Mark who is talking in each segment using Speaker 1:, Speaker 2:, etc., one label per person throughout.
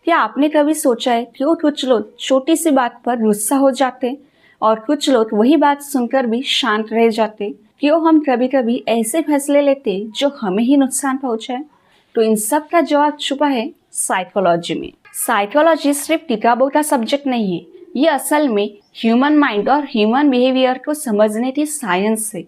Speaker 1: क्या आपने कभी सोचा है क्यों कुछ लोग छोटी सी बात पर गुस्सा हो जाते और कुछ लोग वही बात सुनकर भी शांत रह जाते? क्यों हम कभी कभी ऐसे फैसले लेते जो हमें ही नुकसान पहुंचाए? तो इन सब का जवाब छुपा है साइकोलॉजी में। साइकोलॉजी सिर्फ किताबों का सब्जेक्ट नहीं है, ये असल में ह्यूमन माइंड और ह्यूमन बिहेवियर को समझने की साइंस है।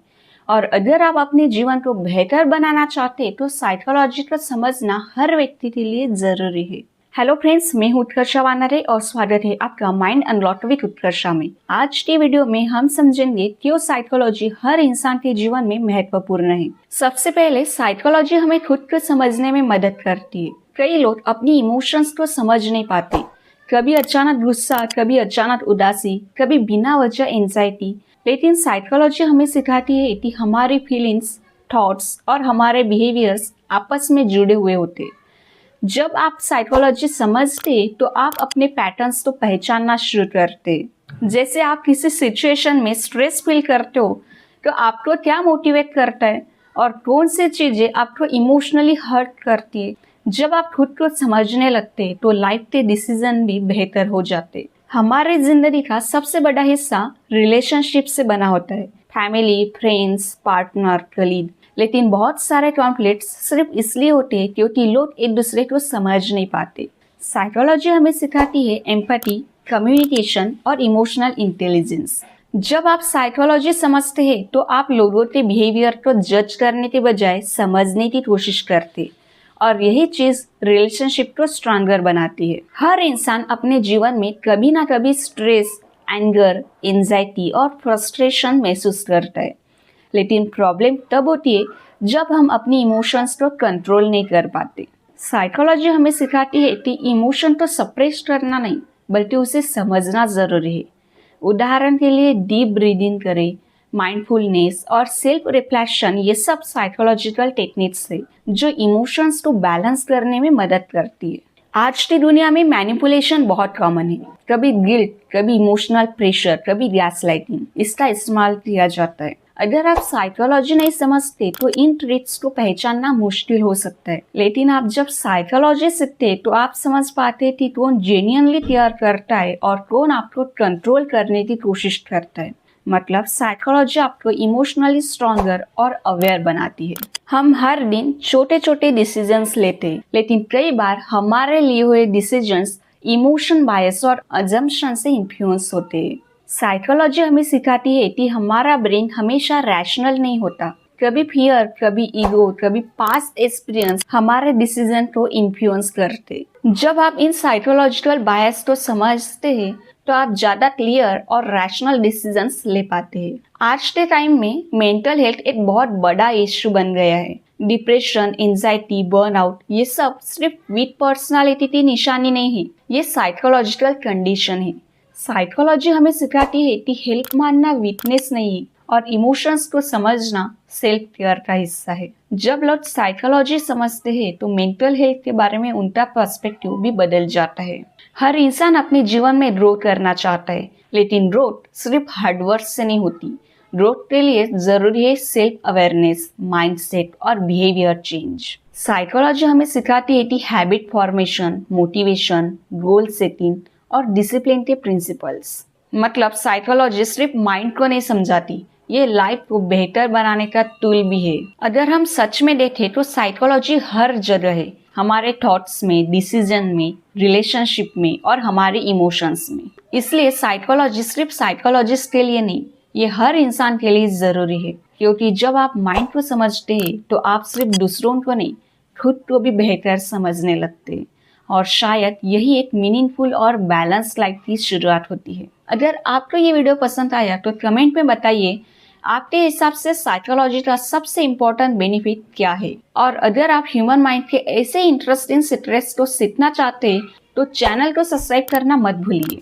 Speaker 1: और अगर आप अपने जीवन को बेहतर बनाना चाहते तो साइकोलॉजी को समझना हर व्यक्ति के लिए जरूरी है। हेलो फ्रेंड्स, मैं हूं उत्कर्षा वानरे और स्वागत है आपका माइंड अनलॉक्ड विद उत्कर्षा में। आज की वीडियो में हम समझेंगे क्यों साइकोलॉजी हर इंसान के जीवन में महत्वपूर्ण है। सबसे पहले साइकोलॉजी हमें खुद को समझने में मदद करती है। कई लोग अपनी इमोशंस को समझ नहीं पाते, कभी अचानक गुस्सा, कभी अचानक उदासी, कभी बिना वजह एंजाइटी। लेकिन साइकोलॉजी हमें सिखाती है कि हमारी फीलिंग्स, थॉट्स और हमारे बिहेवियर्स आपस में जुड़े हुए होते। जब आप साइकोलॉजी समझते तो आप अपने पैटर्न्स को पहचानना शुरू करते। जैसे आप किसी सिचुएशन में स्ट्रेस फील करते हो तो आपको क्या मोटिवेट करता है और कौन सी चीजें आपको इमोशनली हर्ट करती है। जब आप खुद को समझने लगते तो लाइफ के डिसीजन भी बेहतर हो जाते। हमारे जिंदगी का सबसे बड़ा हिस्सा रिलेशनशिप से बना होता है, फैमिली, फ्रेंड्स, पार्टनर, कलीग। लेकिन बहुत सारे कॉन्फ्लिक्ट्स सिर्फ इसलिए होते हैं क्योंकि लोग एक दूसरे को समझ नहीं पाते। साइकोलॉजी हमें सिखाती है एम्पैथी, कम्युनिकेशन और इमोशनल इंटेलिजेंस। जब आप साइकोलॉजी समझते हैं तो आप लोगों के बिहेवियर को जज करने के बजाय समझने की कोशिश करते, और यही चीज रिलेशनशिप को स्ट्रॉन्गर बनाती है। हर इंसान अपने जीवन में कभी ना कभी स्ट्रेस, एंगर, एंजाइटी और फ्रस्ट्रेशन महसूस करता है। लेकिन प्रॉब्लम तब होती है जब हम अपनी इमोशंस को कंट्रोल नहीं कर पाते। साइकोलॉजी हमें सिखाती है कि इमोशन को सप्रेस करना नहीं बल्कि उसे समझना जरूरी है। उदाहरण के लिए डीप ब्रीदिंग करें, माइंडफुलनेस और सेल्फ रिफ्लेक्शन, ये सब साइकोलॉजिकल टेक्निक्स है जो इमोशंस को बैलेंस करने में मदद करती है। आज की दुनिया में मैनिपुलेशन बहुत कॉमन है। कभी गिल्ट, कभी इमोशनल प्रेशर, कभी गैसलाइटिंग, इसका इस्तेमाल किया जाता है। अगर आप साइकोलॉजी नहीं समझते तो इन ट्रिक्स को पहचानना मुश्किल हो सकता है। लेकिन आप जब साइकोलॉजी सीखते तो आप समझ पाते कि कौन जेन्युइनली केयर करता है और कौन आपको कंट्रोल करने की कोशिश करता है। मतलब साइकोलॉजी आपको इमोशनली स्ट्रॉन्गर और अवेयर बनाती है। हम हर दिन छोटे छोटे डिसीजंस लेते हैं, लेकिन कई बार हमारे लिए हुए डिसीजंस इमोशन, बायस और अजम्पशन से इन्फ्लुएंस होते हैं। साइकोलॉजी हमें सिखाती है कि हमारा ब्रेन हमेशा रैशनल नहीं होता। कभी फियर, कभी ईगो, कभी पास्ट एक्सपीरियंस हमारे डिसीजन को इन्फ्लुएंस करते। जब आप इन साइकोलॉजिकल बायस को समझते हैं तो आप ज्यादा क्लियर और रैशनल डिसीजंस ले पाते हैं। आज के टाइम में मेंटल हेल्थ एक बहुत बड़ा इश्यू बन गया है। डिप्रेशन, एंजाइटी, बर्नआउट, ये सब सिर्फ वीक पर्सनालिटी की निशानी नहीं है, ये साइकोलॉजिकल कंडीशन है। साइकोलॉजी हमें सिखाती है कि हेल्प मानना वीकनेस नहीं है और इमोशंस को समझना सेल्फ केयर का हिस्सा है। जब लोग साइकोलॉजी समझते हैं तो मेंटल हेल्थ के बारे में उनका पर्सपेक्टिव भी बदल जाता है। हर इंसान अपने जीवन में ग्रोथ करना चाहता है, लेकिन ग्रोथ सिर्फ हार्डवर्क से नहीं होती। ग्रोथ के लिए जरूरी है सेल्फ अवेयरनेस, माइंडसेट और बिहेवियर चेंज। साइकोलॉजी हमें सिखाती है कि habit formation, motivation, goal setting और डिसिप्लिन के प्रिंसिपल्स। मतलब साइकोलॉजी सिर्फ माइंड को नहीं समझाती, ये लाइफ को बेहतर बनाने का टूल भी है। अगर हम सच में देखें तो साइकोलॉजी हर जगह है, हमारे थॉट्स में, डिसीजन में, रिलेशनशिप में और हमारे इमोशंस में। इसलिए साइकोलॉजी सिर्फ साइकोलॉजिस्ट के लिए नहीं, ये हर इंसान के लिए जरूरी है। क्योंकि जब आप माइंड को समझते हैं तो आप सिर्फ दूसरों को नहीं, खुद को भी बेहतर समझने लगते हैं। और शायद यही एक मीनिंगफुल और बैलेंस लाइफ की शुरुआत होती है। अगर आपको ये वीडियो पसंद आया तो कमेंट में बताइए आपके हिसाब से साइकोलॉजी का सबसे इम्पोर्टेंट बेनिफिट क्या है। और अगर आप ह्यूमन माइंड के ऐसे इंटरेस्टिंग सीक्रेट्स को सीखना चाहते हैं तो चैनल को सब्सक्राइब करना मत भूलिए।